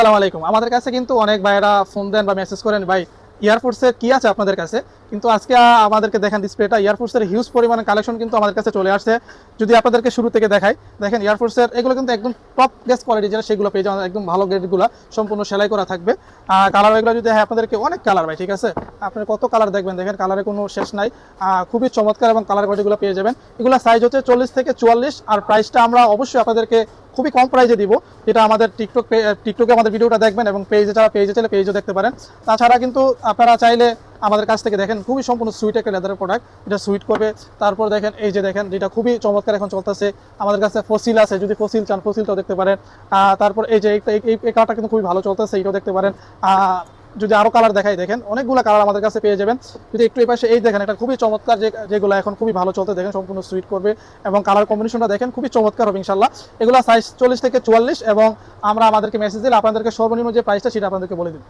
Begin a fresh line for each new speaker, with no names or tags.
আসসালামু আলাইকুম। আমাদের কাছে কিন্তু অনেক ভাইয়েরা ফোন দেন বা মেসেজ করেন, ভাই এয়ারফোর্সের কি আছে আপনাদের কাছে? কিন্তু আজকে আমাদেরকে দেখেন ডিসপ্লেটা, এয়ারফোর্সের হিউজ পরিমাণে কালেকশন কিন্তু আমাদের কাছে চলে আসছে। যদি আপনাদেরকে শুরু থেকে দেখাই, দেখেন এয়ারফোর্সের এগুলো কিন্তু একদম টপ গ্রেড কোয়ালিটি, যেটা সেগুলো পেয়ে যাবেন একদম ভালো গ্রেডগুলো, সম্পূর্ণ সেলাই করা থাকবে। কালার এগুলো যদি আপনাদেরকে অনেক কালার ভাই, ঠিক আছে, আপনার কত কালার দেখবেন, দেখেন কালারে কোনো শেষ নাই। খুবই চমৎকার এবং কালার কোয়ালিটিগুলো পেয়ে যাবেন। এগুলো সাইজ হচ্ছে 40 থেকে 44, আর প্রাইসটা আমরা অবশ্যই আপনাদেরকে খুবই কম প্রাইসে দিব। যেটা আমাদের টিকটকে আমাদের ভিডিওটা দেখবেন, এবং পেজে যারা পেজে চাইলে পেজও দেখতে পারেন। তাছাড়া কিন্তু আপনারা চাইলে আমাদের কাছ থেকে দেখেন খুবই সম্পূর্ণ সুইট একটা লেদারের প্রোডাক্ট, এটা সুইট করবে। তারপর দেখেন এই যে দেখেন, যেটা খুবই চমৎকার এখন চলতেছে আমাদের কাছে ফসিল আছে, যদি ফসিল চান ফসিলটাও দেখতে পারেন। তারপর এই যে এই কালারটা কিন্তু খুবই ভালো চলতেছে, এটাও দেখতে পারেন। যদি আরো কালার দেখাই, দেখেন অনেকগুলো কালার আমাদের কাছে পেয়ে যাবেন। যদি একটু এই পাশে এই দেখেন, এটা খুবই চমৎকার, যেগুলো এখন খুবই ভালো চলতে, দেখেন সম্পূর্ণ সুইট করবে এবং কালার কম্বিনেশনটা দেখেন খুবই চমৎকার হবে ইনশাল্লাহ। এগুলো সাইজ 40 থেকে 44, এবং আমরা আমাদেরকে মেসেজ দিলে আপনাদেরকে সর্বনিম্ন যে প্রাইসটা সেটা আপনাদেরকে বলে দিই।